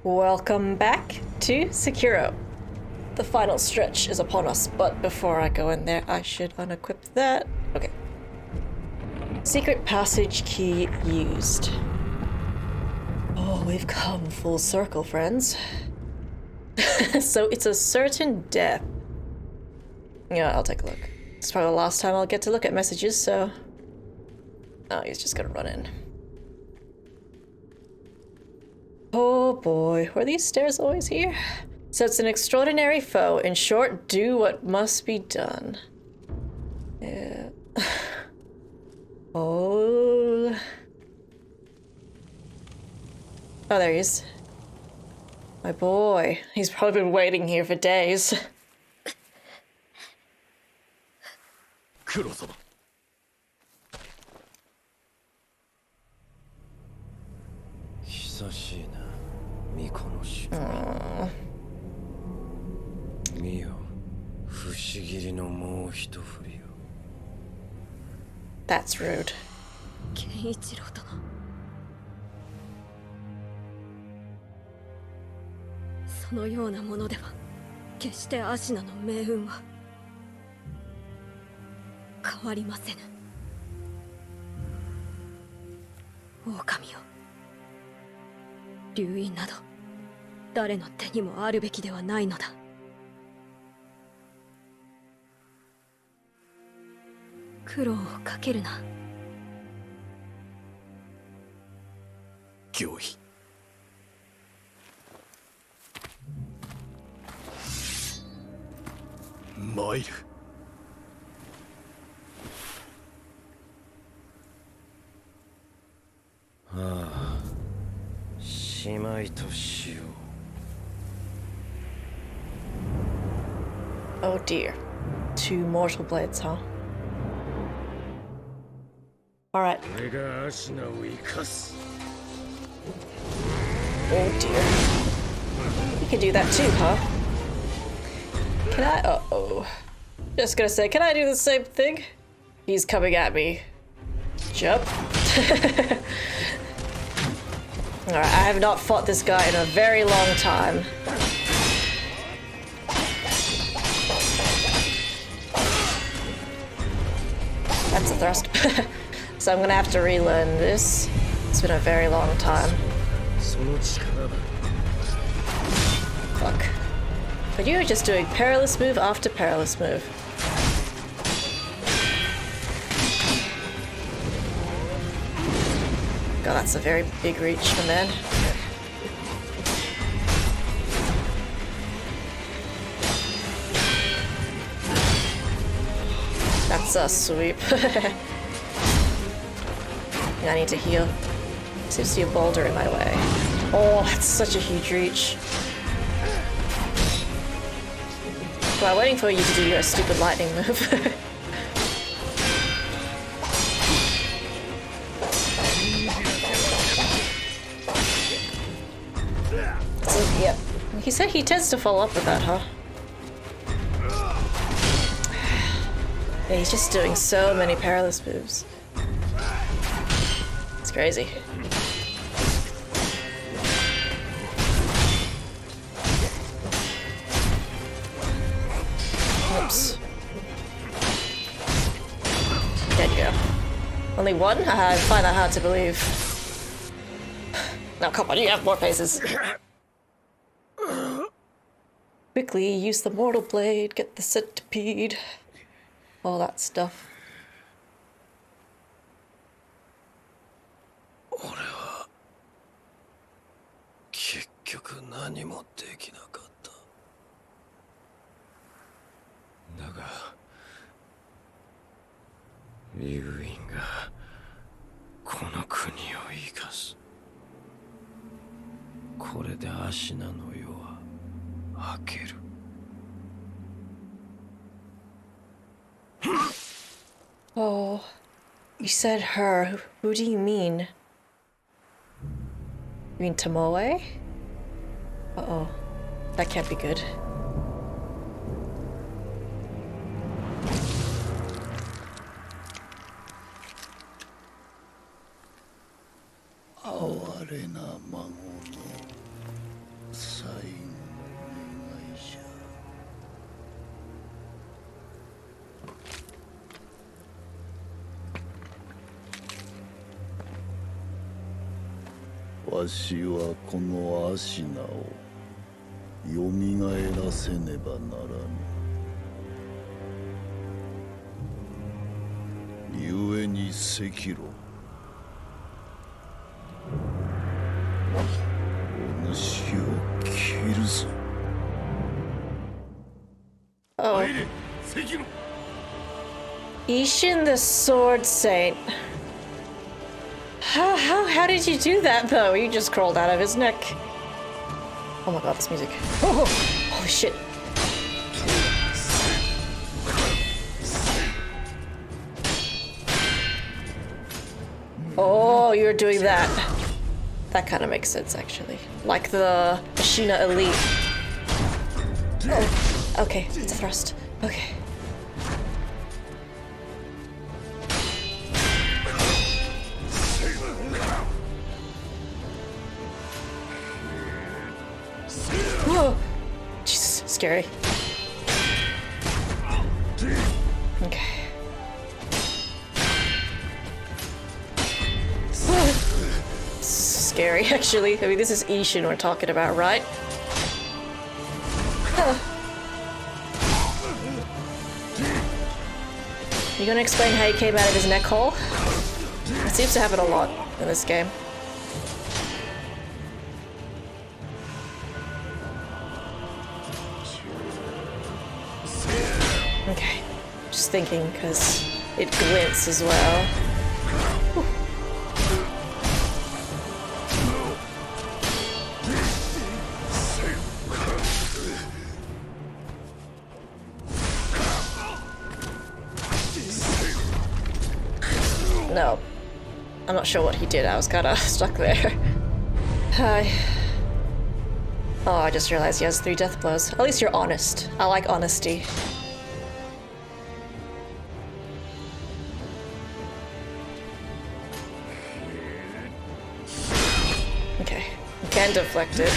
Welcome back to Sekiro. The final stretch is upon us, but before I go in there, I should unequip that. Okay. Secret passage key used. Oh, we've come full circle, friends. So it's a certain death. Yeah, I'll take a look. It's probably the last time I'll get to look at messages, so... Oh, he's just gonna run in. Oh boy, were these stairs always here? So it's an extraordinary foe. In short, do what must be done. Yeah. Oh. Oh, there he is. My boy. He's probably been waiting here for days. Kuro-sama. That's rude. そのようなものでは決してアシナの命運は変わりませぬ。狼よ、流飲など誰の手にもあるべきではないのだ。苦労をかけるな。行為。参る。ああ、しまいとしよう。 Oh dear. 2 mortal blades, huh? Alright. Oh dear. You can do that too, huh? Can I? Uh-oh. Just gonna say, can I do the same thing? He's coming at me. Jump. Alright, I have not fought this guy in a very long time. That's a thrust. So I'm gonna have to relearn this. It's been a very long time. Fuck. But you're just doing perilous move after perilous move. God, that's a very big reach, my man. That's a sweep. I need to heal. Seems to be a boulder in my way. Oh, that's such a huge reach. Well, I'm waiting for you to do your stupid lightning move. So, yep. He said he tends to follow up with that, huh? Yeah, he's just doing so many perilous moves. It's crazy. Oops. There you go. Only one? I find that hard to believe. Now come on, you have more faces. Quickly use the mortal blade, get the centipede. All that stuff. 俺は結局何もできなかった。だが龍院がこの国を生かす。これでアシナの世は明ける。Oh, you said her. Who do you mean? You mean Tomoe? Uh-oh. That can't be good. わしはこのアシナをよみがえらせねばならぬ。ゆえに赤炉、お主を切るぞ。 Oh. Ishin the Sword Saint. How did you do that though? You just crawled out of his neck. Oh my god, this music. Oh, holy shit. Oh, you're doing that. That kind of makes sense actually. Like the Ashina Elite. Oh, okay, it's a thrust. Okay. Whoa! Jesus, scary. Okay. Scary, actually. I mean, this is Ishin we're talking about, right? You gonna explain how he came out of his neck hole? It seems to happen a lot in this game. Okay, just thinking, because it glints as well. Whew. No, I'm not sure what he did. I was kind of stuck there. Hi. Oh, I just realized he has 3 death blows. At least you're honest. I like honesty. Okay, you can deflect it.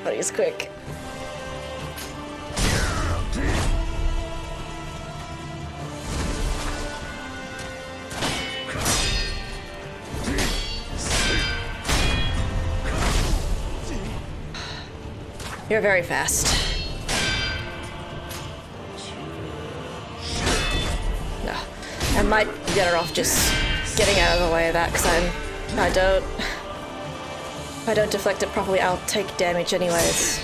But he's quick. You're very fast. No, I might be better off just getting out of the way of that because if I don't deflect it properly, I'll take damage anyways.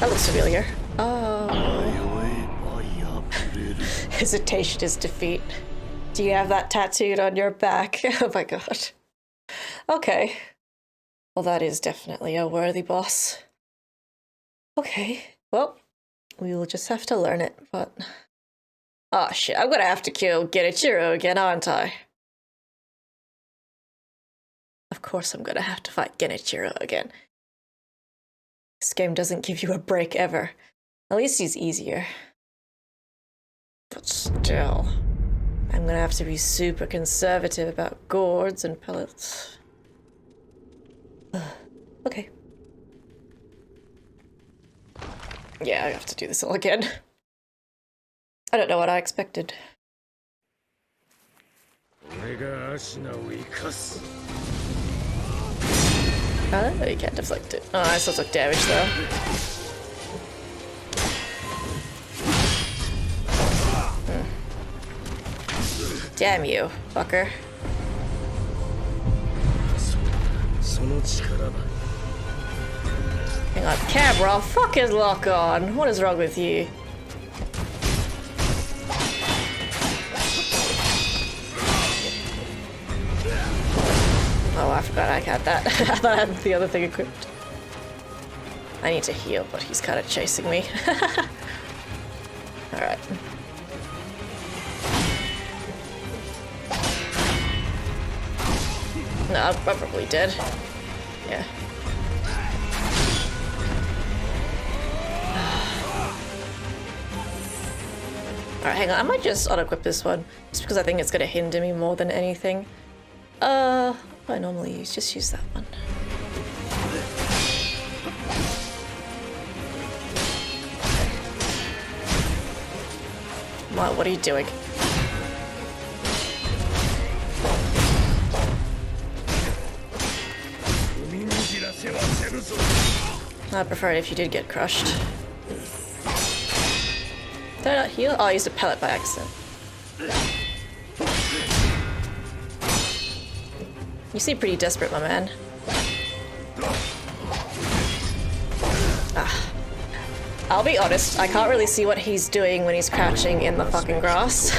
That looks familiar. Oh. Hesitation is defeat. Do you have that tattooed on your back? Oh my god. Okay. Well, that is definitely a worthy boss. Okay. Well, we will just have to learn it, but... Oh shit, I'm gonna have to kill Genichiro again, aren't I? Of course I'm gonna have to fight Genichiro again. This game doesn't give you a break ever. At least he's easier. But still, I'm gonna have to be super conservative about gourds and pellets. Okay. Yeah, I have to do this all again. I don't know what I expected. Oh, you can't deflect it. Oh, I still took damage though. Damn you, fucker. Hang on, camera, fucking lock on. What is wrong with you? Oh, I forgot I had that. I thought I had the other thing equipped. I need to heal, but he's kind of chasing me. Alright. No, I'm probably dead. Yeah. Alright, hang on. I might just unequip this one. Just because I think it's going to hinder me more than anything. What I normally use. Just use that one. What are you doing? I'd prefer it if you did get crushed. Did I not heal? Oh, I used a pellet by accident. You seem pretty desperate, my man. Ah. I'll be honest, I can't really see what he's doing when he's crouching in the fucking grass.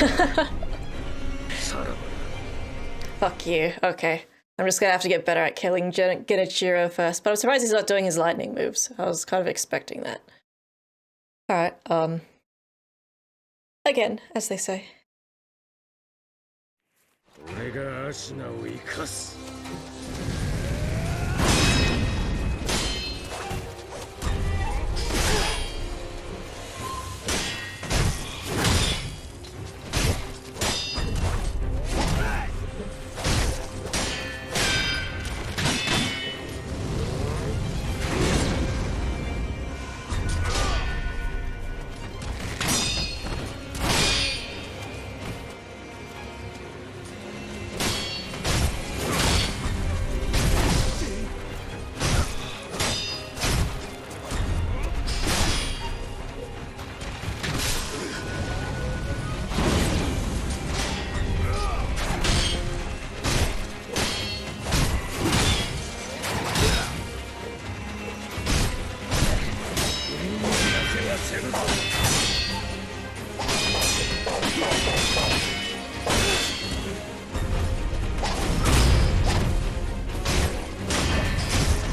Fuck you. Okay. I'm just gonna have to get better at killing Genichiro first, but I'm surprised he's not doing his lightning moves. I was kind of expecting that. Alright, again, as they say.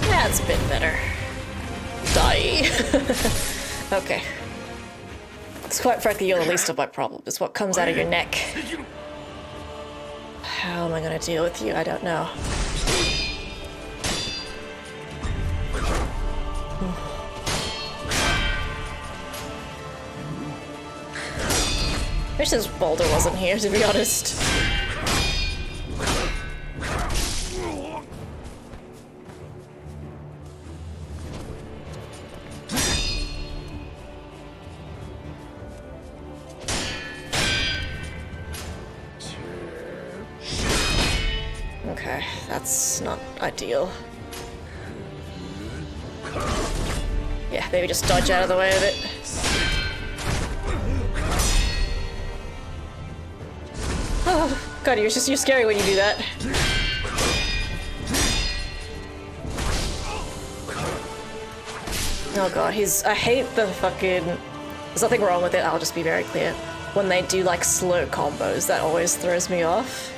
That's a bit better. Die. Okay. It's quite frankly, you're the least of my problems. What comes out of your neck. How am I gonna deal with you? I don't know. I wish this boulder wasn't here, to be honest. Okay, that's not ideal. Yeah, maybe just dodge out of the way of it. Oh, God, you're scary when you do that. Oh God, I hate the fucking... There's nothing wrong with it, I'll just be very clear. When they do like slow combos, that always throws me off.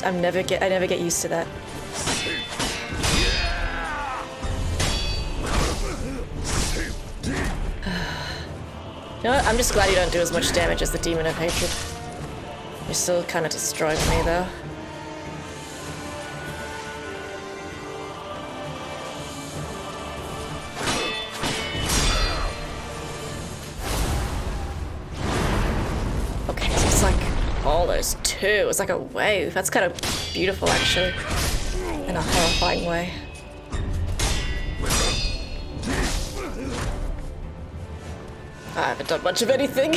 I never get used to that. You know what? I'm just glad you don't do as much damage as the Demon of Hatred. You're still kind of destroying me, though. Okay, so it's like... Oh, there's two. It's like a wave. That's kind of beautiful, actually. In a horrifying way. I haven't done much of anything.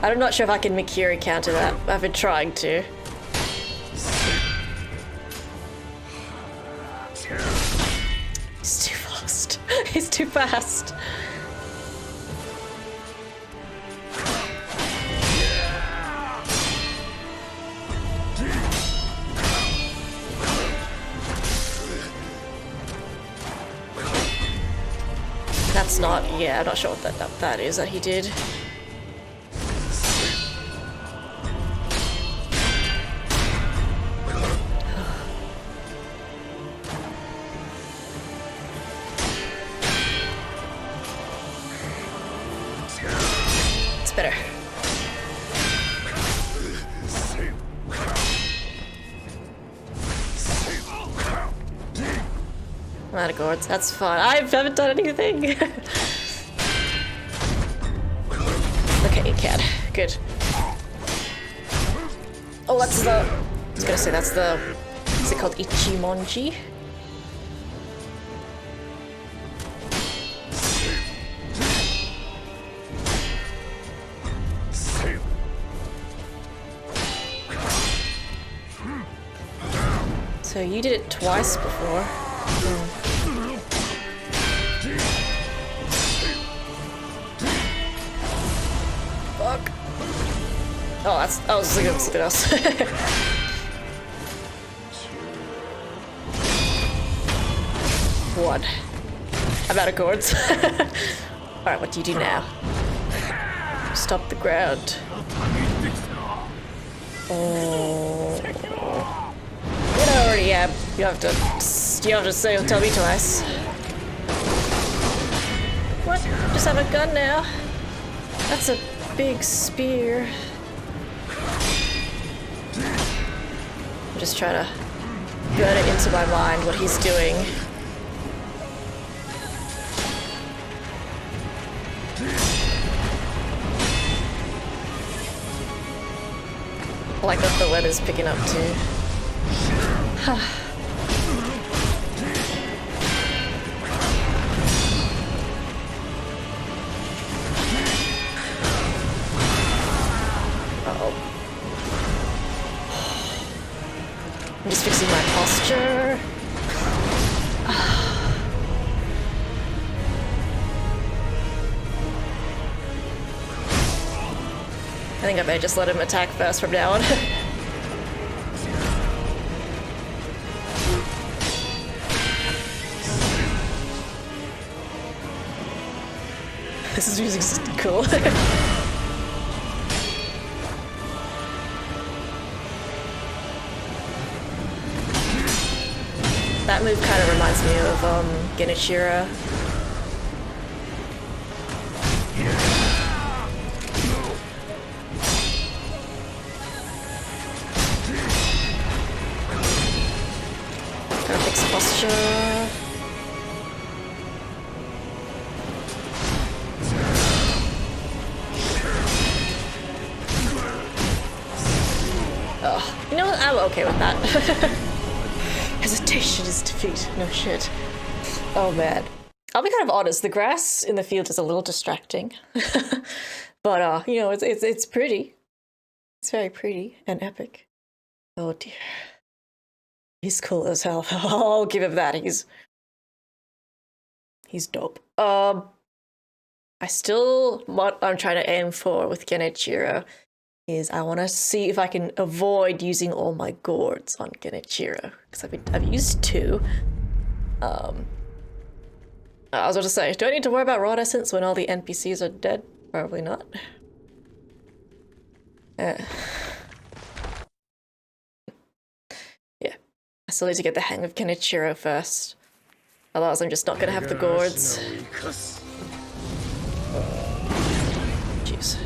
I'm not sure if I can Mikiri counter that. I've been trying to. He's too fast. He's too fast. That's not... Yeah, I'm not sure what that is that he did. It's better. I'm out of gourds. That's fine. I haven't done anything. Okay, cat. Good. Oh, that's the... I was gonna say that's the... Is it called Ichimonji? So you did it twice before. Fuck. Oh, that's. I was thinking of something else. One. I'm out of chords. Alright, what do you do now? Stop the ground. Oh. You know, I already am. You have to say, tell me twice. What? Just have a gun now? That's a big spear. I'm just trying to burn it into my mind what he's doing. I like that the weather's picking up too. Uh-oh. I'm just fixing my posture. I think I may just let him attack first from now on. This music's cool. That move kind of reminds me of Genichiro. Gotta fix posture. Oh, you know what? I'm okay with that. Hesitation is defeat. No shit. Oh man. I'll be kind of honest, the grass in the field is a little distracting. But you know, it's pretty. It's very pretty and epic. Oh dear. He's cool as hell. I'll give him that. He's dope. What I'm trying to aim for with Genichiro is I want to see if I can avoid using all my gourds on Genichiro, because I've used 2. I was about to say, do I need to worry about rod essence when all the NPCs are dead? Probably not. Yeah, I still need to get the hang of Genichiro first. Otherwise I'm just not gonna have the gourds. Jeez.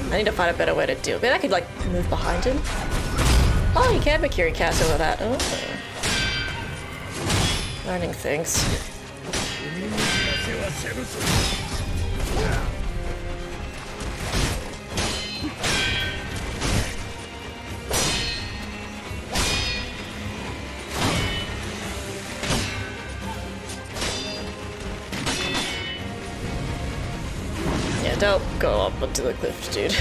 I need to find a better way to do it. Maybe I could, like, move behind him. Oh, you can make your cast over that. Oh. Learning things. Yeah, don't go up onto the cliff, dude.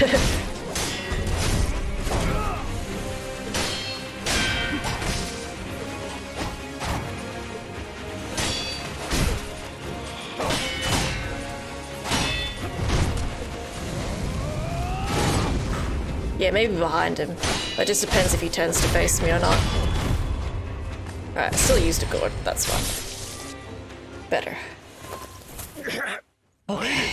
Yeah, maybe behind him. It just depends if he turns to face me or not. Alright, still used a gourd, that's fine. Better. Okay.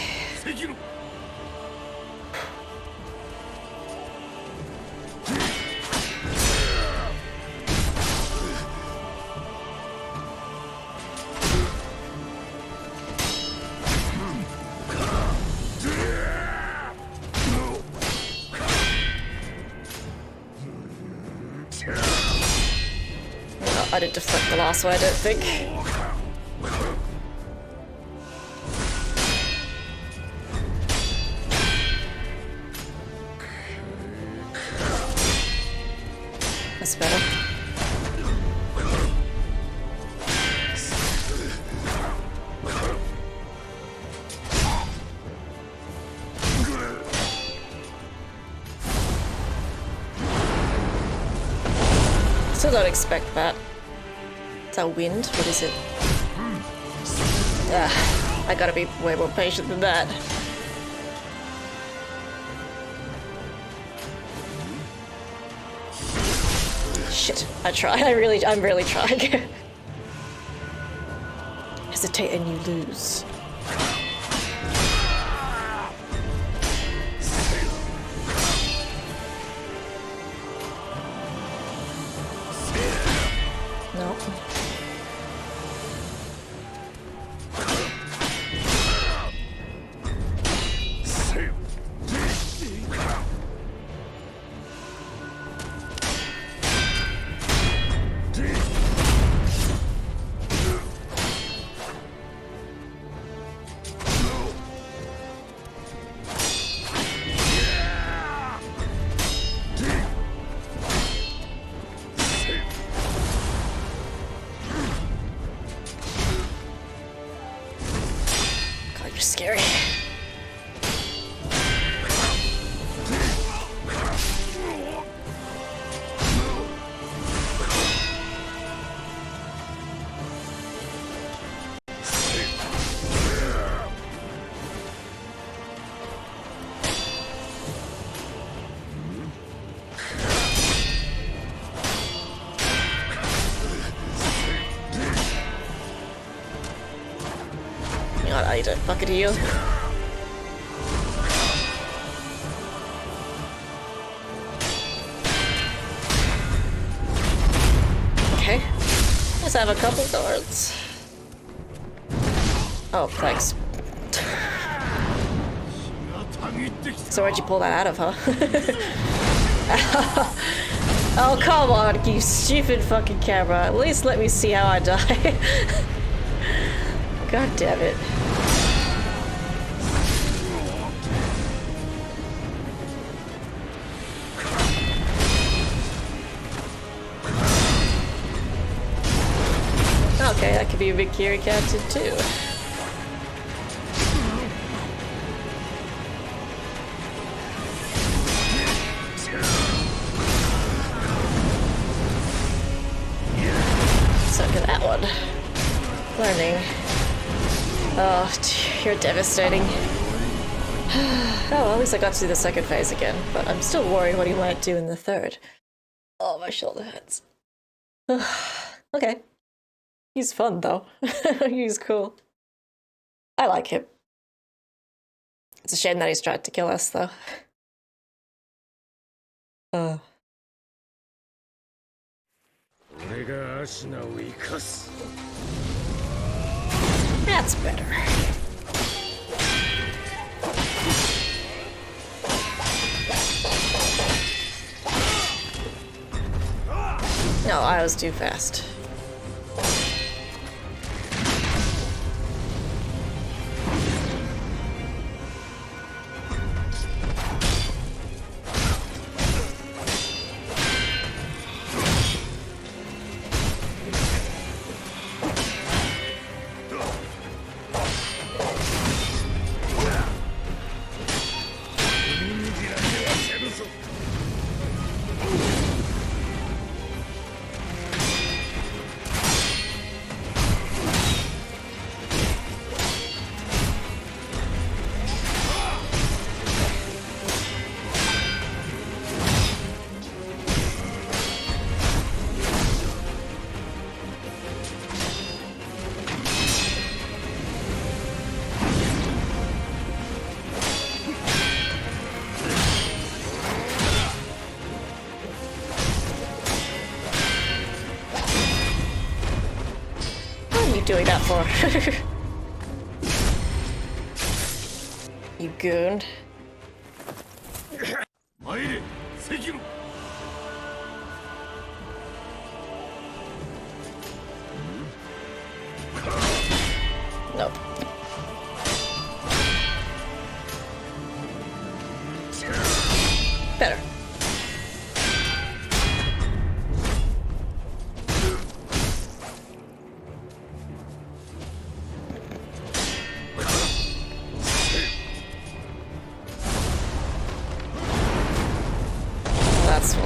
I didn't deflect the last one, I don't think. That's better. Still don't expect that. Is that wind? What is it? I gotta be way more patient than that. Shit, I tried. I'm really trying. Hesitate and you lose. No. Scary. God, I need to fucking heal. Okay. Let's have a couple cards. Oh, thanks. So where'd you pull that out of, huh? Oh, come on, you stupid fucking camera. At least let me see how I die. God damn it. Okay, that could be a big Kiri captain too. Suck at that one. Learning. Oh, you're devastating. Oh, well, at least I got to do the second phase again, but I'm still worried what he might do in the third. Oh, my shoulder hurts. Okay. He's fun, though. He's cool. I like him. It's a shame that he's tried to kill us, though. That's better. No, I was too fast. Doing that for? You goon. Sekiro. Nope. Better.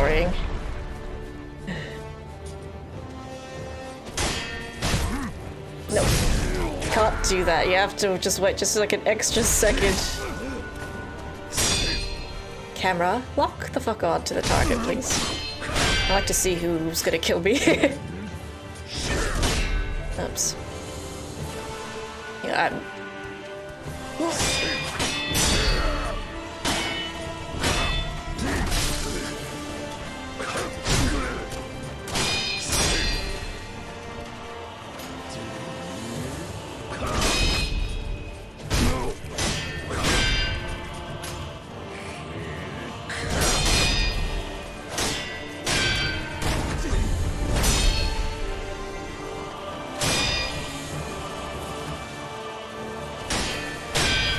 worrying. No. Can't do that. You have to just wait just like an extra second. Camera, lock the fuck on to the target, please. I like to see who's gonna kill me. Oops. Yeah, I'm...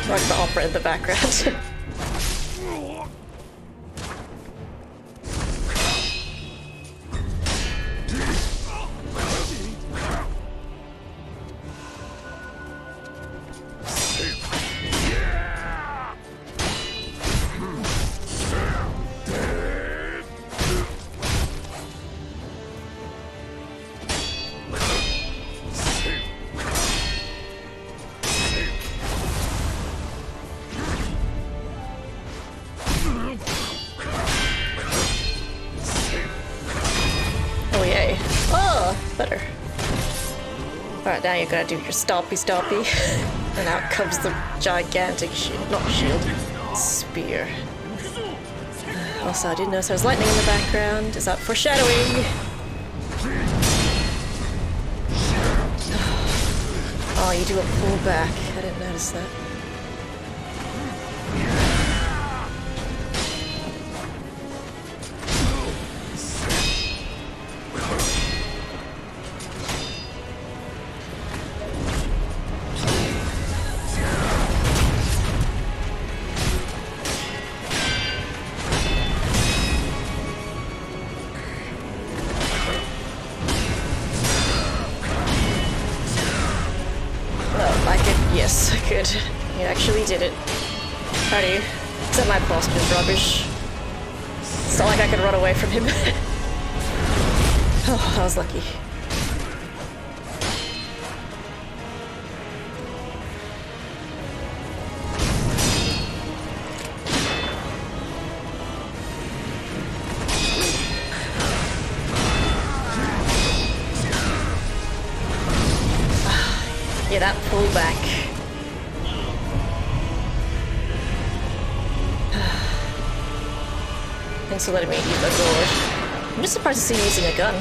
like the opera in the background. Better. Alright, now you gotta do your stompy. And out comes the gigantic shield, not shield, spear. Also, I didn't notice there was lightning in the background. Is that foreshadowing? Oh, you do a pull back. I didn't notice that. Yes, I could. You actually did it. How do you? Except my posture is rubbish. It's not like I could run away from him. Oh, I was lucky. Yeah, that pullback. Thanks for letting me use my sword. I'm just surprised to see you using a gun.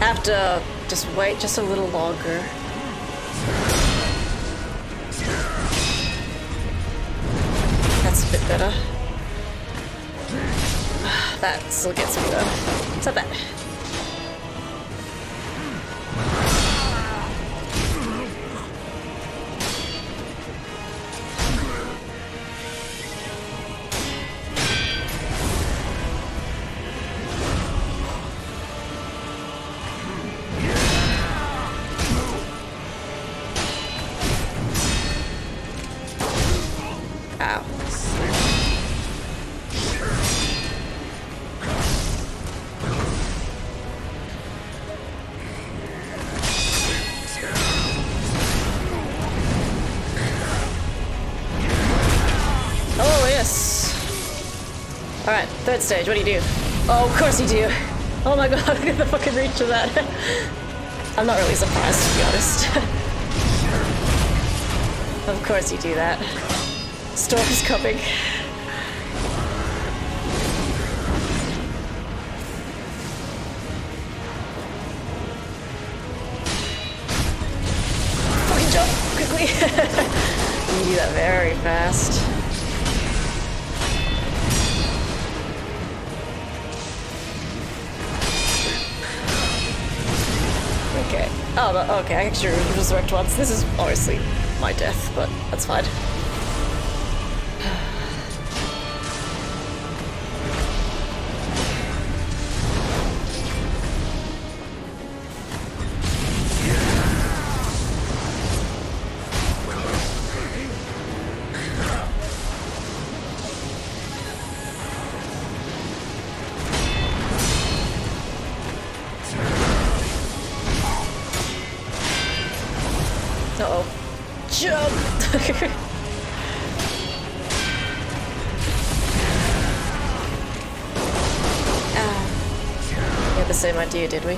Have to just wait just a little longer. That's a bit better. That still gets me though. It's not bad. Alright, third stage, what do you do? Oh, of course you do. Oh my god, look at the fucking reach of that. I'm not really surprised, to be honest. Of course you do that. Storm is coming. Fucking jump, quickly. You do that very fast. Okay. Oh, no, okay, I actually resurrect once. This is obviously my death, but that's fine. Uh-oh. Jump! We had the same idea, did we?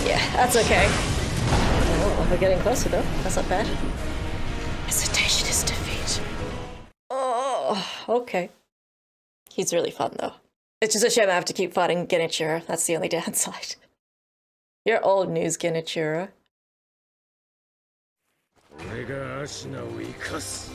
Yeah, that's okay. Oh, we're getting closer though. That's not bad. Hesitation is defeat. Oh, okay. He's really fun though. It's just a shame I have to keep fighting Genichiro. That's the only downside. You're old news, Genichiro. 俺がアシナを生かす。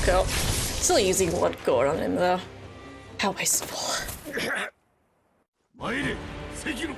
Cool. Still using one gore on him though. How wasteful. 参れ、関野。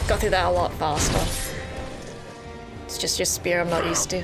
Got through that a lot faster. It's just your spear I'm not used to.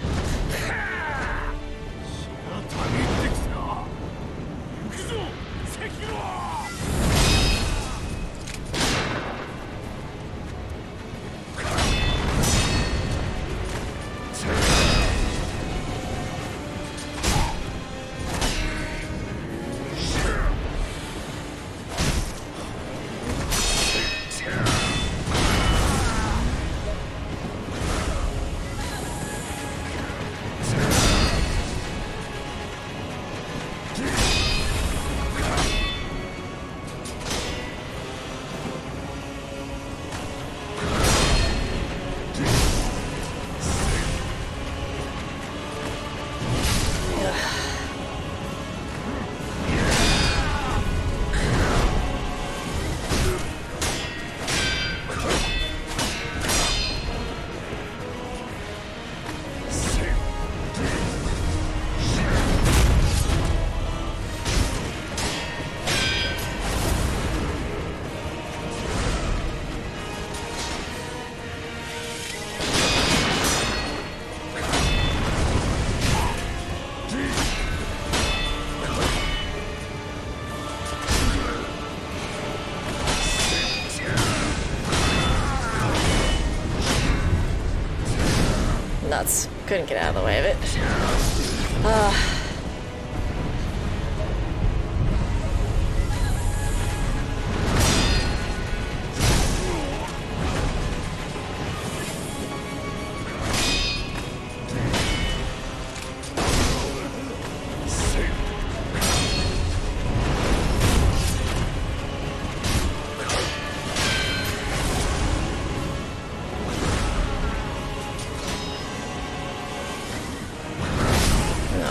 nuts. Couldn't get out of the way of it.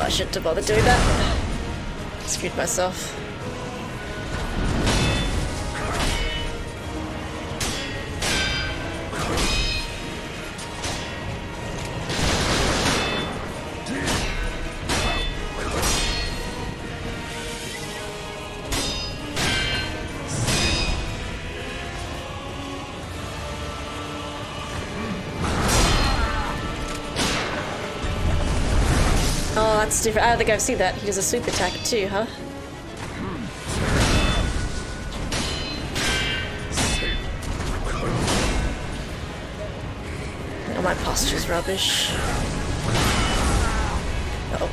I shouldn't have bothered doing that. Screwed myself. Oh, that's different. I don't think I've seen that. He does a sweep attack too, huh? Oh, my posture's rubbish. Uh-oh.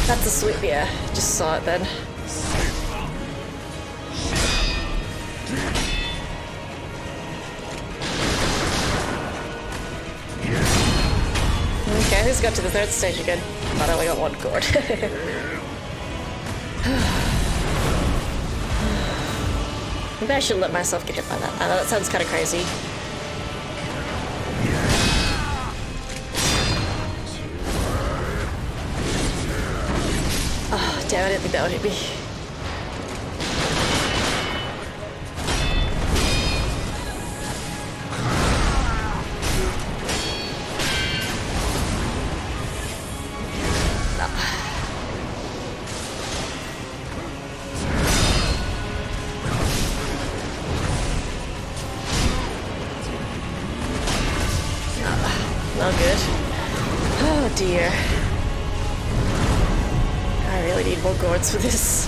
That's a sweep, yeah. Just saw it then. Okay, I just got to the third stage again. But I only got one chord. Maybe I should let myself get hit by that. I know that sounds kind of crazy. Oh, damn, I didn't think that would hit me. Not good. Oh dear. I really need more gourds for this.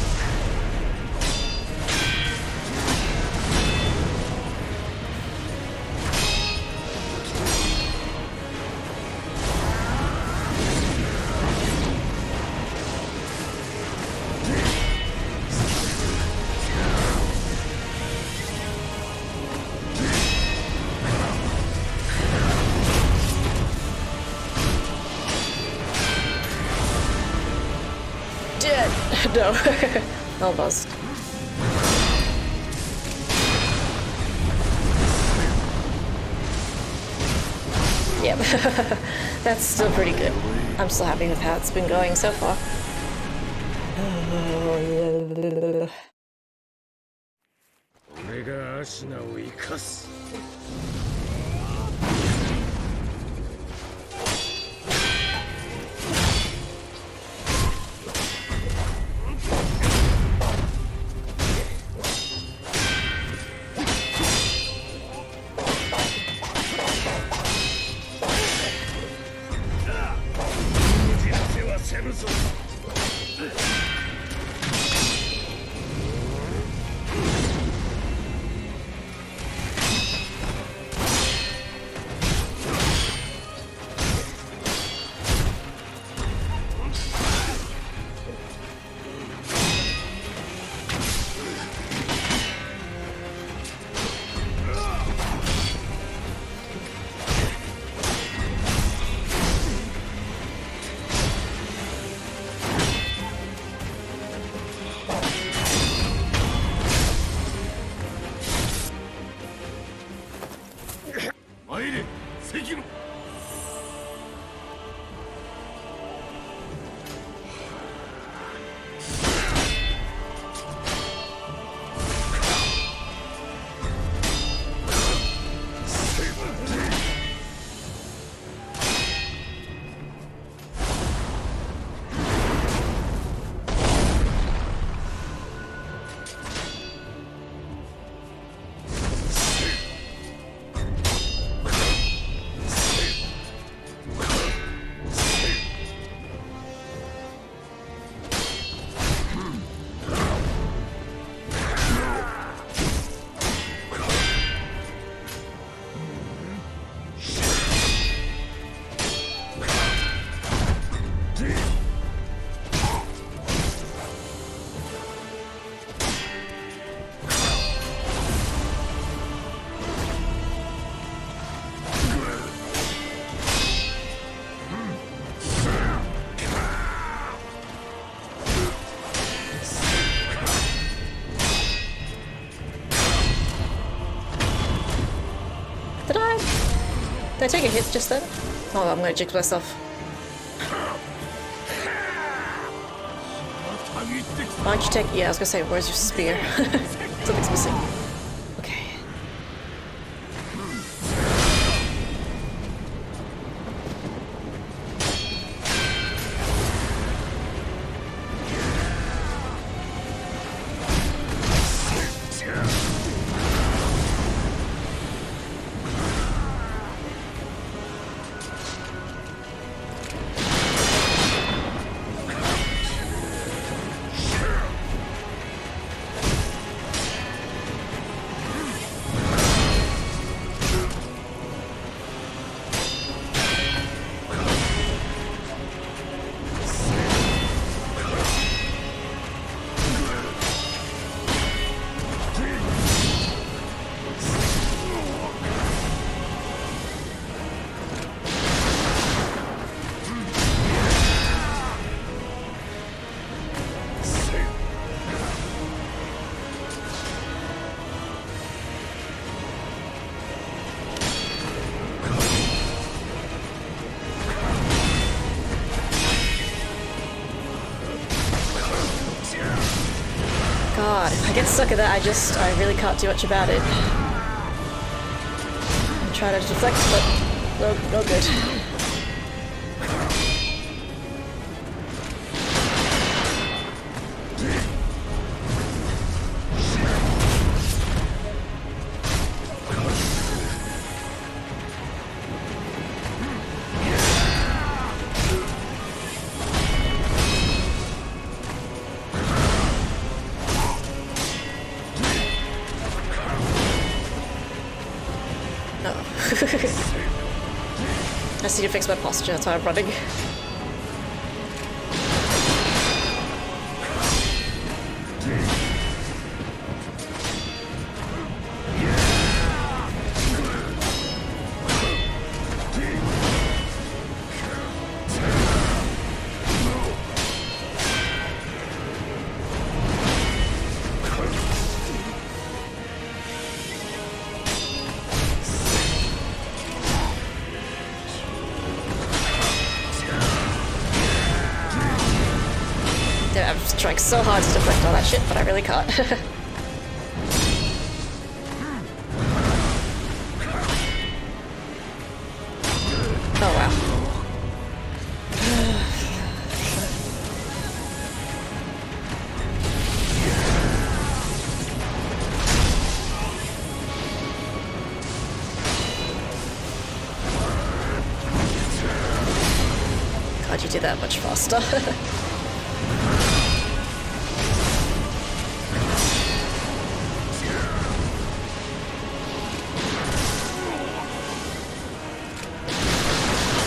Dead. No. Almost. Yep. That's still pretty good. I'm still happy with how it's been going so far. 俺がアシナを生かす。Did I take a hit just then? Oh, I'm gonna jinx myself. Why don't you take... Yeah, I was gonna say, where's your spear? Something's missing. Okay. God, if I get stuck at that, I really can't do much about it. I'm trying to deflect, but no good. I just need to fix my posture, that's why I'm running. I'm just trying so hard to deflect all that shit, but I really can't. Oh wow. God, you do that much faster.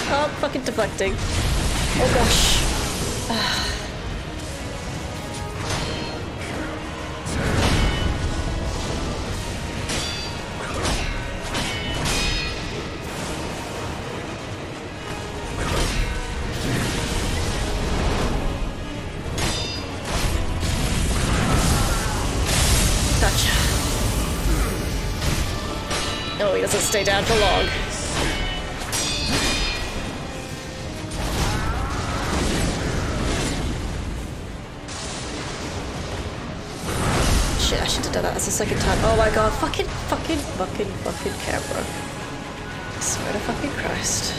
Oh, fucking deflecting. Oh gosh. Gotcha. No, he doesn't stay down for long. Shit, I should have done that. That's the second time. Oh my god, fucking camera. I swear to fucking Christ.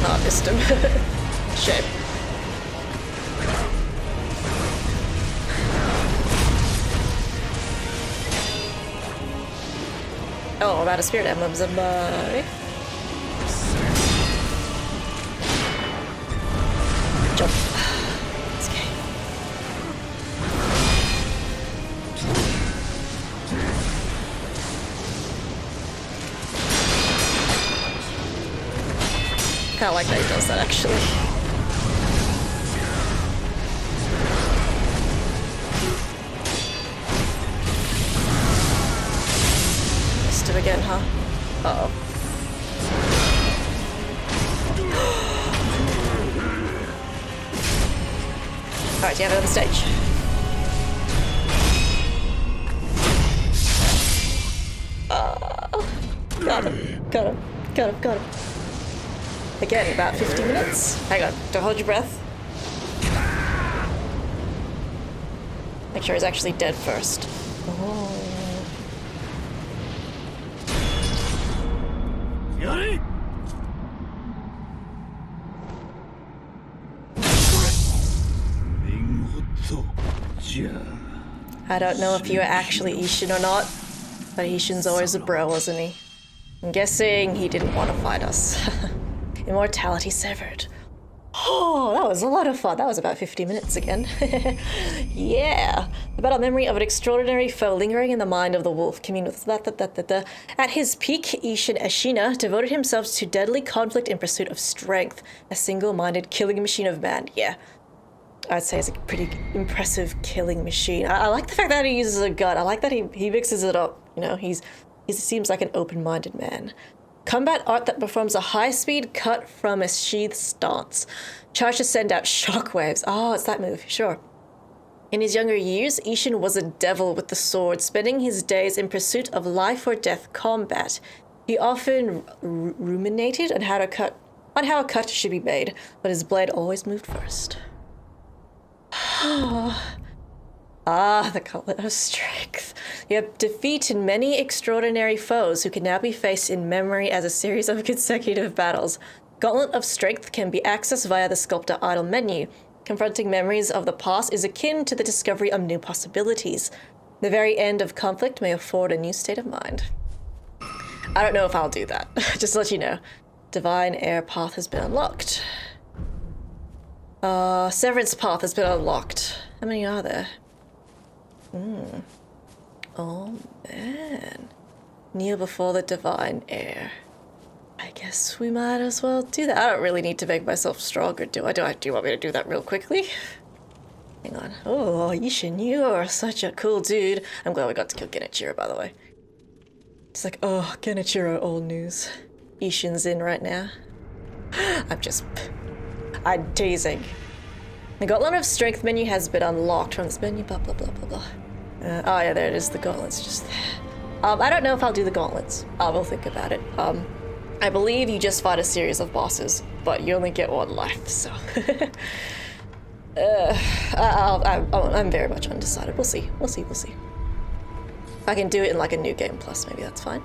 Oh, I missed him. Shame. Oh, I'm out of spirit emblems. Jump. It's okay. kind of like that he does that, actually. Missed him again, huh? Uh-oh. Alright, do you have another stage? Got him. Got him. Got him. Got him. Again, about 50 minutes. Hang on. Don't hold your breath. Make sure he's actually dead first. Oh. I don't know if you're actually Ishin or not, but Ishin's always a bro, isn't he? I'm guessing he didn't want to fight us. Immortality severed. Oh, that was a lot of fun. That was about 50 minutes again. Yeah. About a memory of an extraordinary foe lingering in the mind of the wolf. Commune with At his peak, Ishin Ashina devoted himself to deadly conflict in pursuit of strength. A single-minded killing machine of man. Yeah. I'd say it's a pretty impressive killing machine. I like the fact that he uses a gun. I like that he mixes it up. You know, he seems like an open-minded man. Combat art that performs a high-speed cut from a sheathed stance. Charge to send out shockwaves. Oh, it's that move, sure. In his younger years, Ishin was a devil with the sword, spending his days in pursuit of life-or-death combat. He often ruminated on how a cut should be made, but his blade always moved first. The Gauntlet of Strength. You have defeated many extraordinary foes who can now be faced in memory as a series of consecutive battles. Gauntlet of Strength can be accessed via the Sculptor Idle menu. Confronting memories of the past is akin to the discovery of new possibilities. The very end of conflict may afford a new state of mind. I don't know if I'll do that. Just to let you know. Divine Air Path has been unlocked. Severance Path has been unlocked. How many are there? Oh man. Kneel before the divine air. I guess we might as well do that. I don't really need to make myself stronger, do I? Do you want me to do that real quickly? Hang on. Oh, Ishin, you are such a cool dude. I'm glad we got to kill Genichiro, by the way. It's like, oh, Genichiro, old news. Ishin's in right now. I'm teasing. The Gauntlet of Strength menu has been unlocked from this menu, blah, blah, blah, blah, blah. Oh yeah, there it is, the gauntlets just there. I don't know if I'll do the gauntlets. I will think about it. I believe you just fight a series of bosses, but you only get one life, so. I'm very much undecided. We'll see. If I can do it in like a new game plus, maybe that's fine.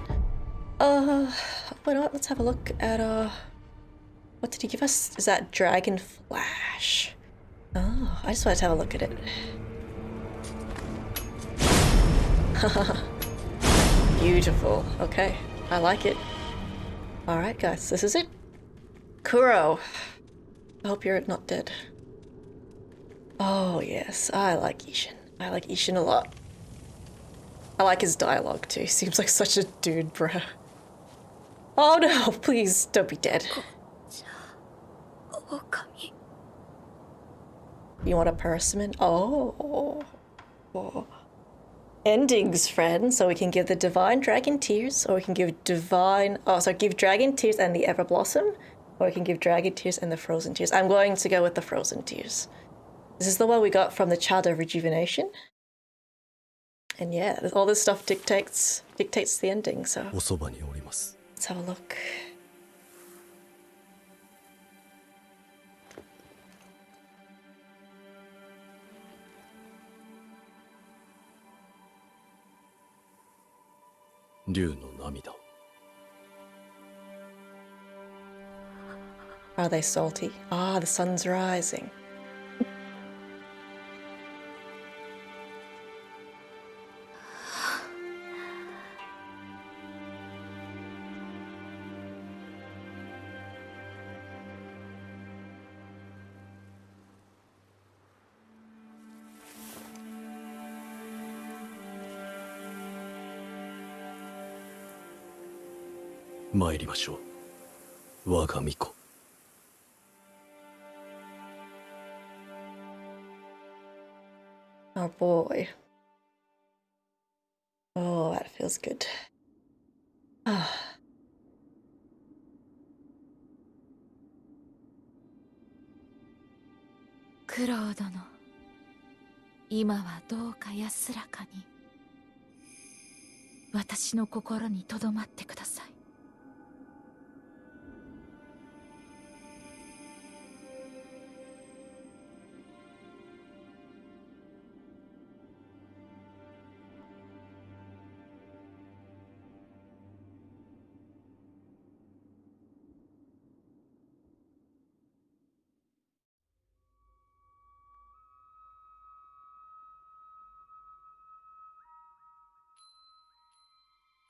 Wait, let's have a look at, what did he give us? Is that Dragon Flash? Oh, I just wanted to have a look at it. Beautiful. Okay, I like it. Alright guys, this is it. Kuro. I hope you're not dead. Oh yes, I like Ishin. I like Ishin a lot. I like his dialogue too. Seems like such a dude, bruh. Oh no, please don't be dead. You want a persimmon? Oh. Endings, friend. So we can give the Divine Dragon Tears, or we can give give Dragon Tears and the Ever Blossom, or we can give Dragon Tears and the Frozen Tears. I'm going to go with the Frozen Tears. This is the one we got from the Child of Rejuvenation. And yeah, all this stuff dictates the ending, so let's have a look. Are they salty? Ah, the sun's rising. our boy. Oh, that feels good. Ah. 九郎殿、今はどうか安らかに私の心に留まってください。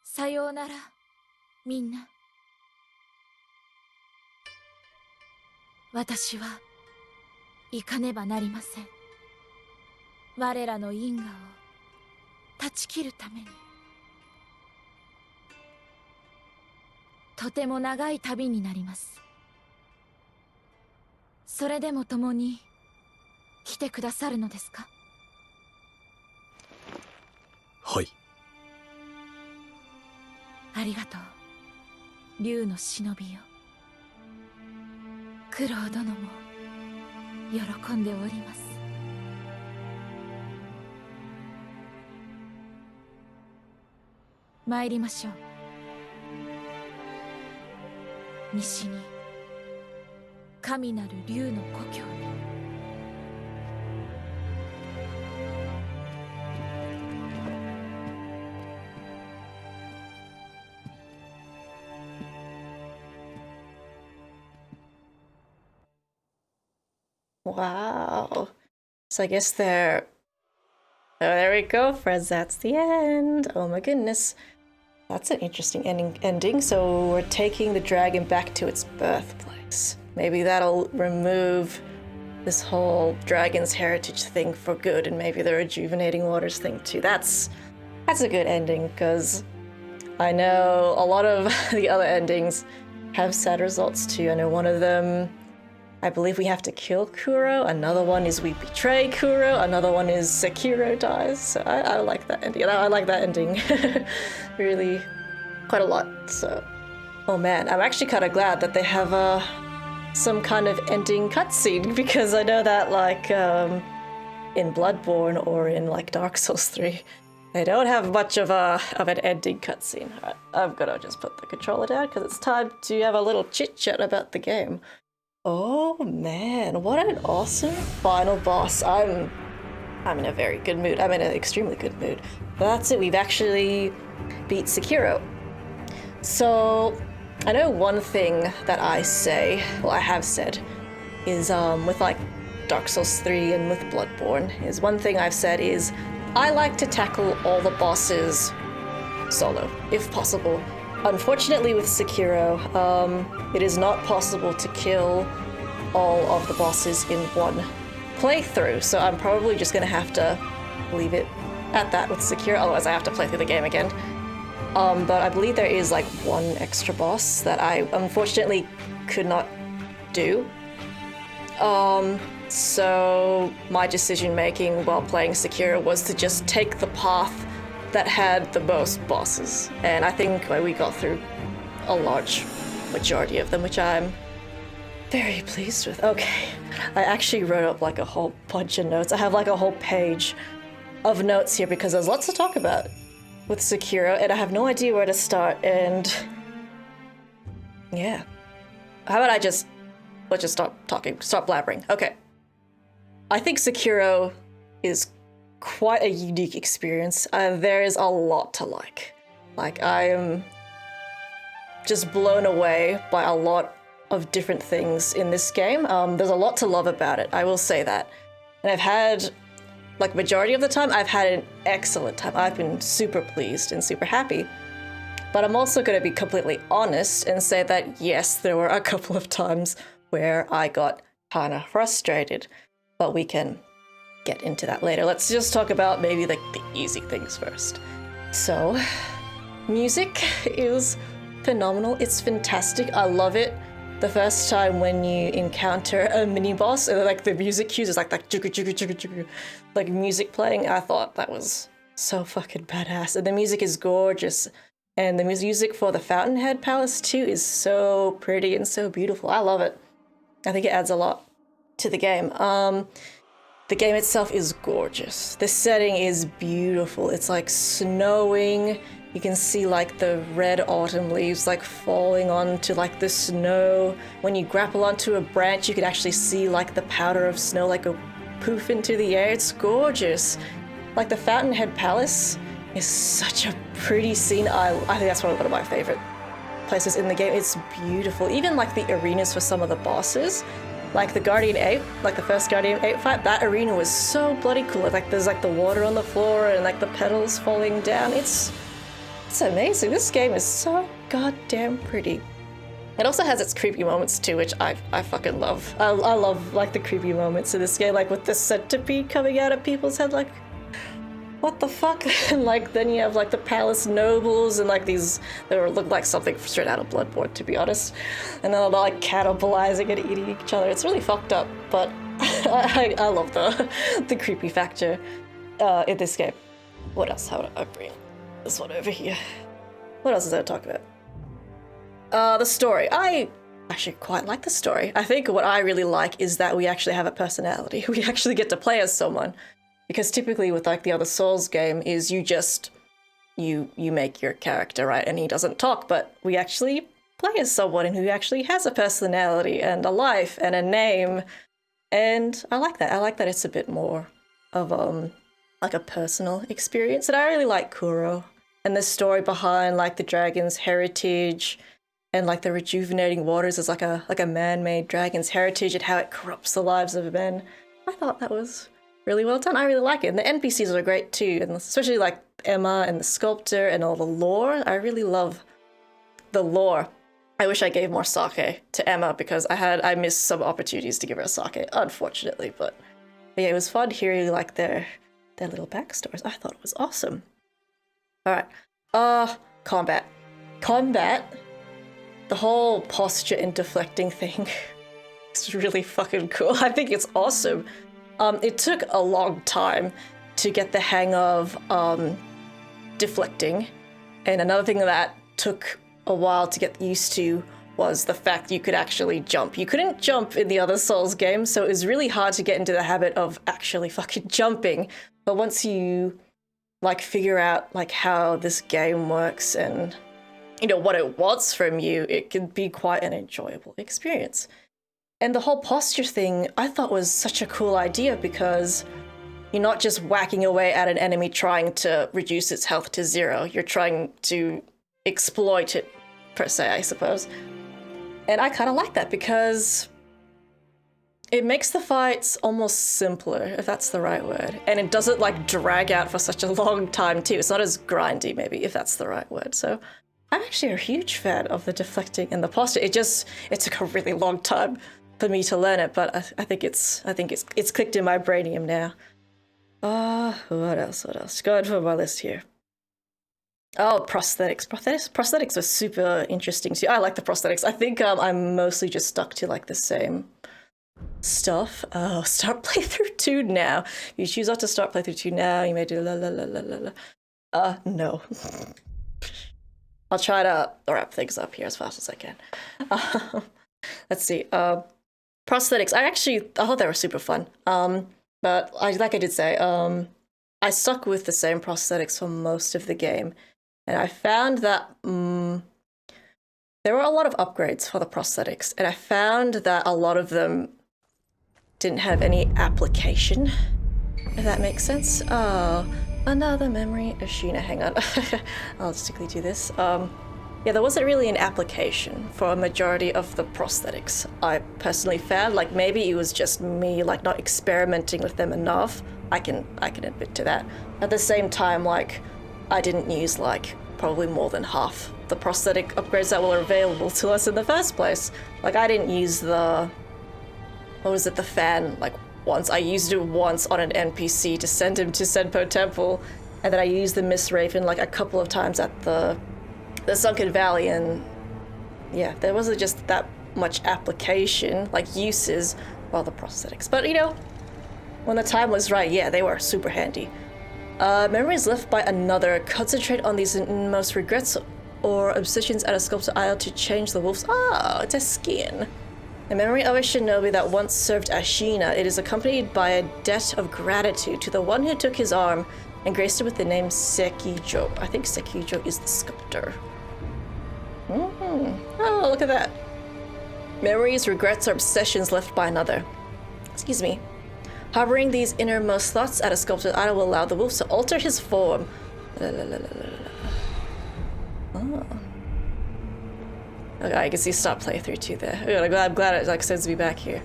さようなら、みんな。私は行かねばなりません。我らの因果を断ち切るために。とても長い旅になります。それでも共に来てくださるのですか？はい。ありがとう、竜の忍びよ。九郎殿も喜んでおります。参りましょう。西に神なる竜の故郷に。Wow. So I guess they're... Oh, there we go, friends. That's the end. Oh my goodness. That's an interesting ending. So we're taking the dragon back to its birthplace. Maybe that'll remove this whole dragon's heritage thing for good, and maybe the rejuvenating waters thing too. That's a good ending, because I know a lot of the other endings have sad results too. I know one of them, I believe we have to kill Kuro. Another one is we betray Kuro. Another one is Sekiro dies. So I like that ending. I like that ending really quite a lot. So, oh man, I'm actually kind of glad that they have some kind of ending cutscene, because I know that like in Bloodborne or in like Dark Souls 3, they don't have much of an ending cutscene. Alright, I've got to just put the controller down because it's time to have a little chit chat about the game. Oh man, what an awesome final boss. I'm in a very good mood. I'm in an extremely good mood. That's it, we've actually beat Sekiro. So, I know one thing that I say, well I have said, is with like Dark Souls 3 and with Bloodborne, is one thing I've said is I like to tackle all the bosses solo, if possible. Unfortunately with Sekiro, it is not possible to kill all of the bosses in one playthrough, so I'm probably just gonna have to leave it at that with Sekiro, otherwise I have to play through the game again. But I believe there is like one extra boss that I unfortunately could not do. So my decision making while playing Sekiro was to just take the path that had the most bosses, and I think we got through a large majority of them, which I'm very pleased with. Okay, I actually wrote up like a whole bunch of notes. I have like a whole page of notes here because there's lots to talk about with Sekiro, and I have no idea where to start, and yeah. How about let's just stop talking, stop blabbering. Okay. I think Sekiro is quite a unique experience. There is a lot to like. Like, I am just blown away by a lot of different things in this game. There's a lot to love about it, I will say that. And I've had, like, majority of the time, I've had an excellent time. I've been super pleased and super happy. But I'm also going to be completely honest and say that, yes, there were a couple of times where I got kind of frustrated. But we can get into that later. Let's just talk about maybe like the easy things first. So, music is phenomenal. It's fantastic. I love it. the first time when you encounter a mini boss and like the music cues is like chugga chugga chugga chugga, like music playing, I thought that was so fucking badass. And the music is gorgeous. And the music for the Fountainhead Palace too is so pretty and so beautiful. I love it. I think it adds a lot to the game. The game itself is gorgeous. The setting is beautiful. It's like snowing. You can see like the red autumn leaves like falling onto like the snow. When you grapple onto a branch, you can actually see like the powder of snow like go poof into the air. It's gorgeous. Like the Fountainhead Palace is such a pretty scene. I think that's one of my favorite places in the game. It's beautiful. Even like the arenas for some of the bosses. Like the Guardian Ape, like the first Guardian Ape fight, that arena was so bloody cool. Like there's like the water on the floor and like the petals falling down. It's amazing. This game is so goddamn pretty. It also has its creepy moments too, which I fucking love. I love like the creepy moments in this game, like with the centipede coming out of people's head, like what the fuck? And like then you have like the palace nobles and like these they look like something straight out of Bloodborne, to be honest. And then they're like cannibalizing and eating each other. It's really fucked up, but I love the creepy factor in this game. What else? How would I bring this one over here? What else is there to talk about? The story. I actually quite like the story. I think what I really like is that we actually have a personality. We actually get to play as someone. Because typically with like the other Souls game is you just, you make your character, right? And he doesn't talk, but we actually play as someone who actually has a personality and a life and a name. And I like that. I like that it's a bit more of like a personal experience. And I really like Kuro and the story behind like the dragon's heritage and like the rejuvenating waters is like a man-made dragon's heritage and how it corrupts the lives of men. I thought that was really well done. I really like it. And the NPCs are great too, and especially like Emma and the sculptor and all the lore. I really love the lore. I wish I gave more sake to Emma because I missed some opportunities to give her a sake, unfortunately. But yeah, it was fun hearing like their little backstories. I thought it was awesome. All right, combat. The whole posture and deflecting thing is really fucking cool. I think it's awesome. It took a long time to get the hang of deflecting, and another thing that took a while to get used to was the fact you could actually jump. You couldn't jump in the other Souls games, so it was really hard to get into the habit of actually fucking jumping. But once you like figure out like how this game works and you know what it wants from you, it can be quite an enjoyable experience. And the whole posture thing I thought was such a cool idea because you're not just whacking away at an enemy trying to reduce its health to 0. You're trying to exploit it, per se, I suppose. And I kind of like that because it makes the fights almost simpler, if that's the right word. And it doesn't like drag out for such a long time too. It's not as grindy, maybe, if that's the right word. So I'm actually a huge fan of the deflecting and the posture. It took a really long time for me to learn it, but I think it's clicked in my brainium now. What else? Going for my list here. Oh, prosthetics. Prosthetics were super interesting too. I like the prosthetics. I think I'm mostly just stuck to like the same stuff. Oh, start playthrough 2 now. If you choose not to start playthrough 2 now, you may do la la la la la la. No. I'll try to wrap things up here as fast as I can. Let's see. Prosthetics. I thought they were super fun. But like I did say, I stuck with the same prosthetics for most of the game. And I found that there were a lot of upgrades for the prosthetics. And I found that a lot of them didn't have any application, if that makes sense. Oh, another memory of Sheena. Hang on. I'll just quickly do this. Yeah, there wasn't really an application for a majority of the prosthetics. I personally found, like, maybe it was just me, like, not experimenting with them enough. I can admit to that. At the same time, like, I didn't use, like, probably more than half the prosthetic upgrades that were available to us in the first place. Like, I didn't use the fan, like, once. I used it once on an NPC to send him to Senpo Temple, and then I used the Miss Raven, like, a couple of times at the Sunken Valley, and yeah, there wasn't just that much application, like uses, for the prosthetics. But you know, when the time was right, yeah, they were super handy. Memories left by another. Concentrate on these inmost regrets or obsessions at a sculptor idol to change the wolves. Ah, it's a skin. The memory of a shinobi that once served Ashina. It is accompanied by a debt of gratitude to the one who took his arm and graced it with the name Sekiro. I think Sekiro is the sculptor. Oh, look at that. Memories, regrets, or obsessions left by another. Excuse me. Harboring these innermost thoughts at a sculpted idol will allow the wolf to alter his form. Oh. Okay, I can see stop playthrough too there. I'm glad it like sends me back here.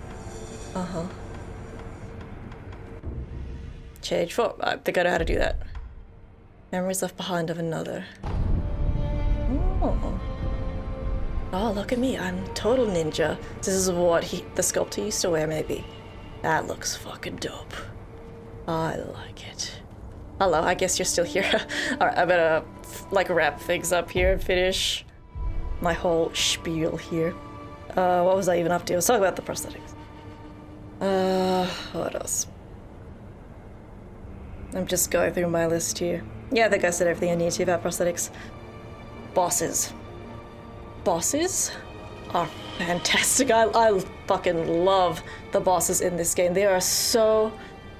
Change form. I think I know how to do that. Memories left behind of another. Oh, look at me. I'm total ninja. This is what the sculptor used to wear, maybe. That looks fucking dope. I like it. Hello, I guess you're still here. Alright, I better like wrap things up here and finish my whole spiel here. What was I even up to? I was talking about the prosthetics. What else? I'm just going through my list here. Yeah, I think I said everything I need to about prosthetics. Bosses. Bosses are fantastic. I fucking love the bosses in this game. They're so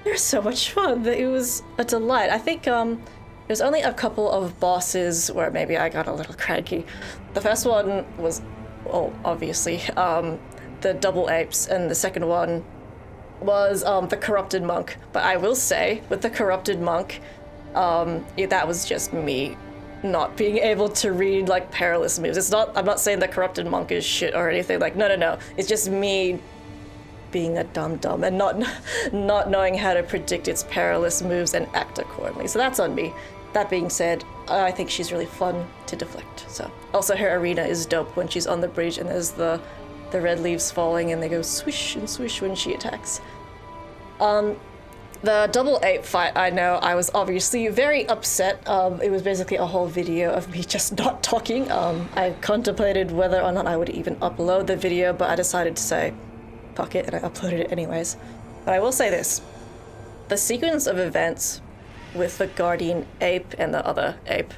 much fun. It was a delight. I think there's only a couple of bosses where maybe I got a little cranky. The first one was, obviously, the double apes, and the second one was the corrupted monk. But I will say, with the corrupted monk, that was just me not being able to read like perilous moves. I'm not saying the corrupted monk is shit or anything. Like, no. It's just me being a dum-dum and not knowing how to predict its perilous moves and act accordingly. So that's on me. That being said, I think she's really fun to deflect. So also her arena is dope when she's on the bridge and there's the red leaves falling and they go swish and swish when she attacks. The double ape fight, I know, I was obviously very upset. It was basically a whole video of me just not talking. I contemplated whether or not I would even upload the video, but I decided to say, fuck it, and I uploaded it anyways. But I will say this. The sequence of events with the guardian ape and the other ape,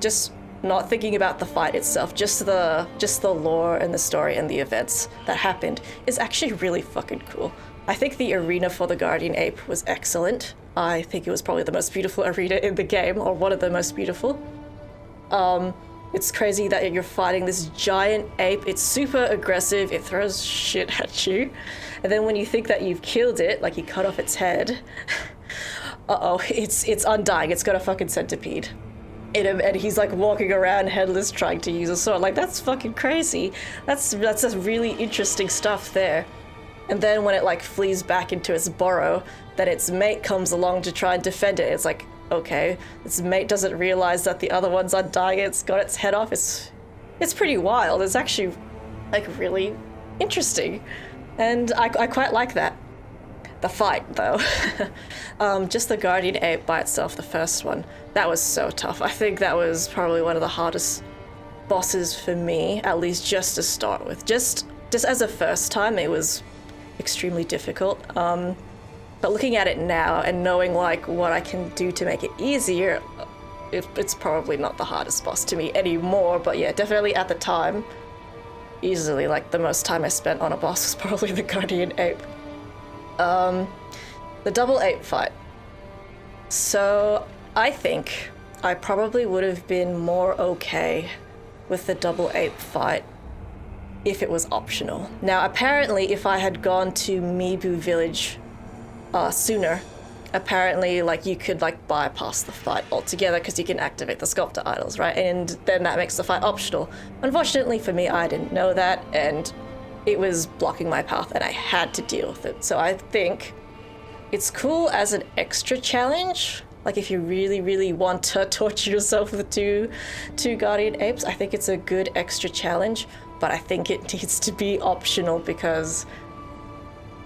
just not thinking about the fight itself, just the lore and the story and the events that happened is actually really fucking cool. I think the arena for the guardian ape was excellent. I think it was probably the most beautiful arena in the game, or one of the most beautiful. It's crazy that you're fighting this giant ape. It's super aggressive. It throws shit at you. And then when you think that you've killed it, like you cut off its head, it's undying. It's got a fucking centipede in him, and he's like walking around headless trying to use a sword. Like, that's fucking crazy. That's a really interesting stuff there. And then when it like flees back into its burrow, then its mate comes along to try and defend it. It's like, okay, its mate doesn't realize that the other one's undying. It's got its head off. It's pretty wild. It's actually like really interesting, and I quite like that. The fight though, just the guardian ape by itself, the first one, that was so tough. I think that was probably one of the hardest bosses for me, at least just to start with. Just as a first time, it was extremely difficult. But looking at it now and knowing like what I can do to make it easier, it's probably not the hardest boss to me anymore. But yeah, definitely at the time, easily like the most time I spent on a boss was probably the guardian ape. The double ape fight. So I think I probably would have been more okay with the double ape fight if it was optional. Now, apparently, if I had gone to Mibu Village sooner, apparently, like, you could, like, bypass the fight altogether because you can activate the sculptor idols, right? And then that makes the fight optional. Unfortunately for me, I didn't know that, and it was blocking my path, and I had to deal with it. So I think it's cool as an extra challenge. Like, if you really, really want to torture yourself with two guardian apes, I think it's a good extra challenge. But I think it needs to be optional because,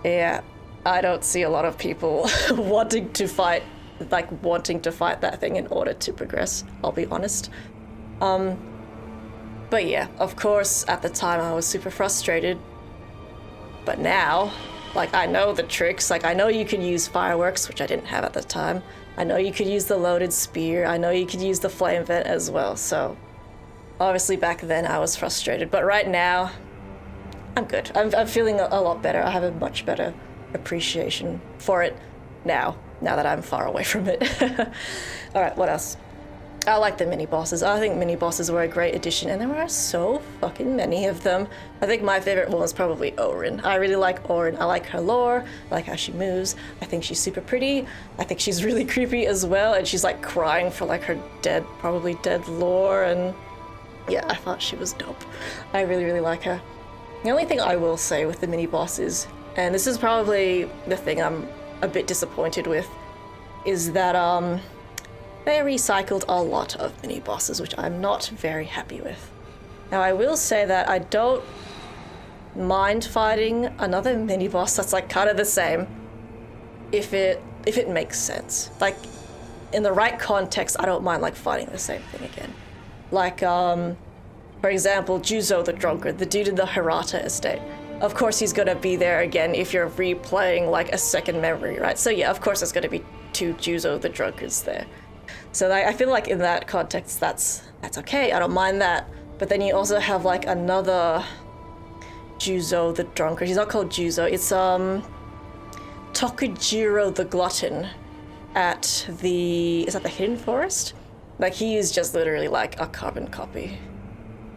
yeah, I don't see a lot of people wanting to fight that thing in order to progress, I'll be honest. But yeah, of course, at the time I was super frustrated. But now, like, I know the tricks. Like, I know you can use fireworks, which I didn't have at the time. I know you could use the loaded spear. I know you could use the flame vent as well. So, obviously back then I was frustrated. But right now, I'm good. I'm feeling a lot better. I have a much better appreciation for it now that I'm far away from it. Alright, what else? I like the mini-bosses. I think mini-bosses were a great addition, and there are so fucking many of them. I think my favorite one was probably Orin. I really like Orin. I like her lore. I like how she moves. I think she's super pretty. I think she's really creepy as well, and she's like crying for like her probably dead lore, and yeah, I thought she was dope. I really, really like her. The only thing I will say with the mini-bosses, and this is probably the thing I'm a bit disappointed with, is that they recycled a lot of mini-bosses, which I'm not very happy with. Now, I will say that I don't mind fighting another mini-boss that's like kind of the same if it makes sense. Like, in the right context, I don't mind like fighting the same thing again. Like, for example, Juzo the Drunkard, the dude in the Hirata estate. Of course he's gonna be there again if you're replaying like a second memory, right? So yeah, of course there's gonna be 2 Juzo the Drunkards there. So I feel like in that context, that's okay. I don't mind that. But then you also have like another Juzo the Drunkard. He's not called Juzo. It's Tokujiro the Glutton at is that the Hidden Forest? Like, he is just literally like a carbon copy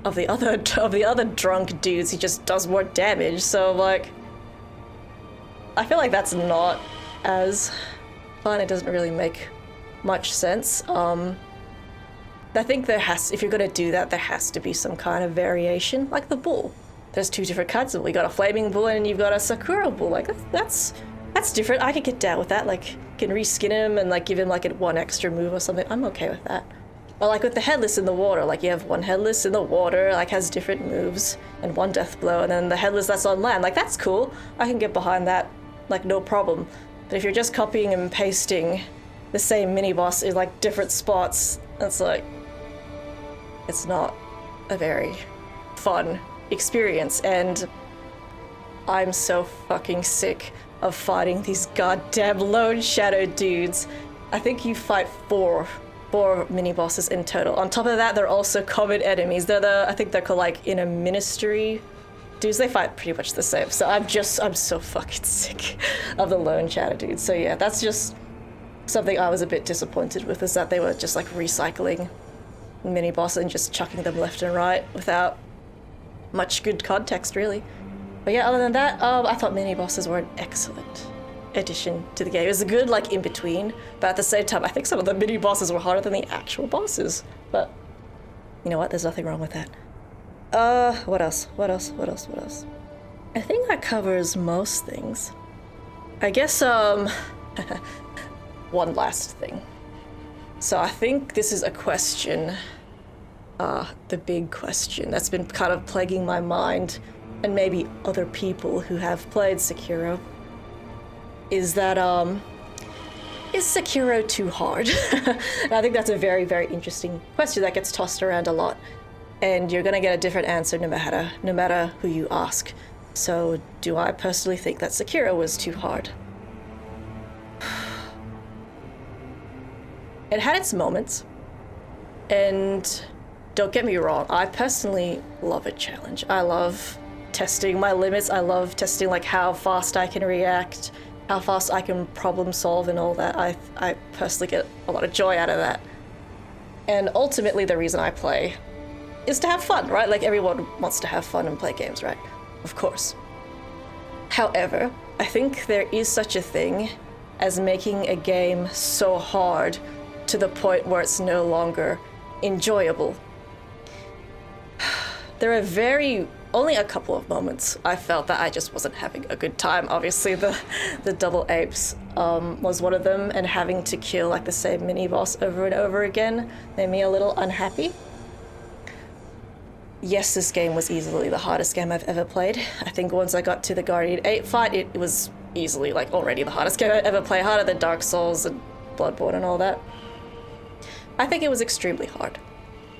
of the other drunk dudes. He just does more damage. So like, I feel like that's not as fun. It doesn't really make much sense. I think if you're gonna do that, there has to be some kind of variation, like the bull. There's 2 different kinds of bull. You got a flaming bull and you've got a Sakura bull. Like, that's different. I could get down with that. Like, you can reskin him and like give him like one extra move or something. I'm okay with that. Or like with the headless in the water, like you have one headless in the water, like has different moves and one death blow, and then the headless that's on land. Like, that's cool. I can get behind that, like, no problem. But if you're just copying and pasting the same mini-boss in like different spots, it's like, it's not a very fun experience, and I'm so fucking sick of fighting these goddamn lone shadow dudes. I think you fight four mini-bosses in total. On top of that, they're also common enemies. I think they're called like in a ministry dudes. They fight pretty much the same. So I'm so fucking sick of the lone shadow dudes. So yeah, that's just something I was a bit disappointed with, is that they were just like recycling mini-boss and just chucking them left and right without much good context, really. But yeah, other than that, I thought mini-bosses were an excellent addition to the game. It was a good like in between, but at the same time, I think some of the mini-bosses were harder than the actual bosses. But you know what? There's nothing wrong with that. What else? I think that covers most things. I guess, one last thing. So I think this is a question, the big question that's been kind of plaguing my mind, and maybe other people who have played Sekiro, is that, is Sekiro too hard? And I think that's a very, very interesting question that gets tossed around a lot, and you're gonna get a different answer no matter who you ask. So, do I personally think that Sekiro was too hard? It had its moments, and don't get me wrong, I personally love a challenge. I love testing my limits. I love testing like how fast I can react, how fast I can problem solve and all that. I personally get a lot of joy out of that. And ultimately the reason I play is to have fun, right? Like, everyone wants to have fun and play games, right? Of course. However, I think there is such a thing as making a game so hard to the point where it's no longer enjoyable. There are only a couple of moments I felt that I just wasn't having a good time. Obviously, the double apes was one of them, and having to kill like the same mini-boss over and over again made me a little unhappy. Yes, this game was easily the hardest game I've ever played. I think once I got to the Guardian 8 fight, it was easily like already the hardest game I've ever played, harder than Dark Souls and Bloodborne and all that. I think it was extremely hard,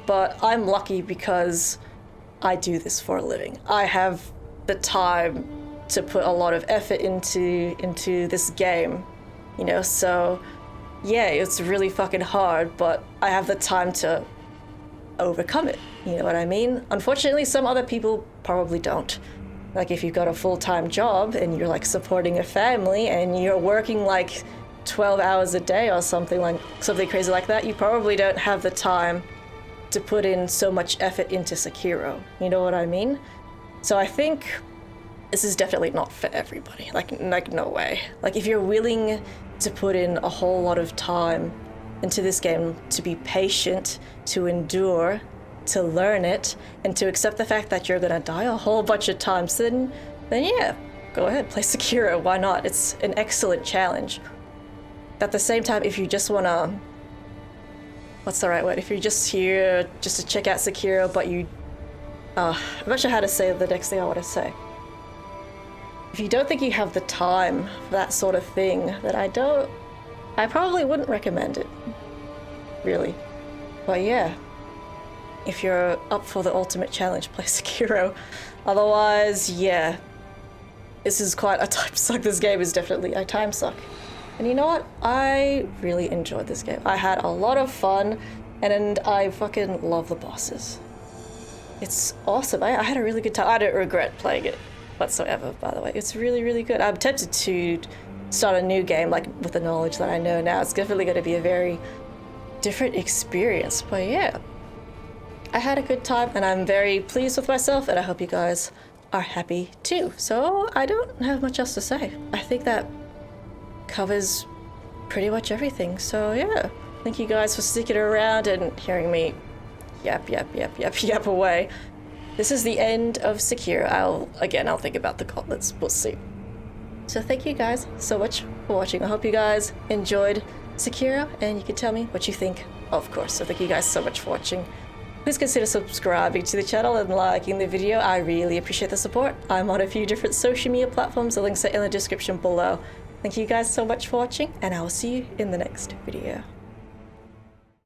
but I'm lucky because I do this for a living. I have the time to put a lot of effort into this game, you know, so yeah, it's really fucking hard, but I have the time to overcome it, you know what I mean? Unfortunately, some other people probably don't. Like if you've got a full-time job and you're like supporting a family and you're working like 12 hours a day or something crazy like that, you probably don't have the time to put in so much effort into Sekiro, you know what I mean? So I think this is definitely not for everybody, like no way. Like if you're willing to put in a whole lot of time into this game, to be patient, to endure, to learn it, and to accept the fact that you're gonna die a whole bunch of times, then yeah, go ahead, play Sekiro, why not? It's an excellent challenge. At the same time, if you just wanna, what's the right word? If you're just here just to check out Sekiro, but you, I'm not sure how to say the next thing I want to say. If you don't think you have the time for that sort of thing, then I probably wouldn't recommend it, really. But yeah, if you're up for the ultimate challenge, play Sekiro. Otherwise, yeah, this is quite a time suck. This game is definitely a time suck. And you know what? I really enjoyed this game. I had a lot of fun, and I fucking love the bosses. It's awesome. I had a really good time. I don't regret playing it whatsoever, by the way. It's really, really good. I'm tempted to start a new game, like with the knowledge that I know now. It's definitely going to be a very different experience, but yeah. I had a good time, and I'm very pleased with myself, and I hope you guys are happy too. So I don't have much else to say. I think that covers pretty much everything. So yeah, thank you guys for sticking around and hearing me yap away. This is the end of Sekiro. I'll think about the gauntlets. We'll see. So thank you guys so much for watching. I hope you guys enjoyed Sekiro, and you can tell me what you think, of course. So thank you guys so much for watching. Please consider subscribing to the channel and liking the video. I really appreciate the support. I'm on a few different social media platforms. The links are in the description below. Thank you guys so much for watching, and I will see you in the next video.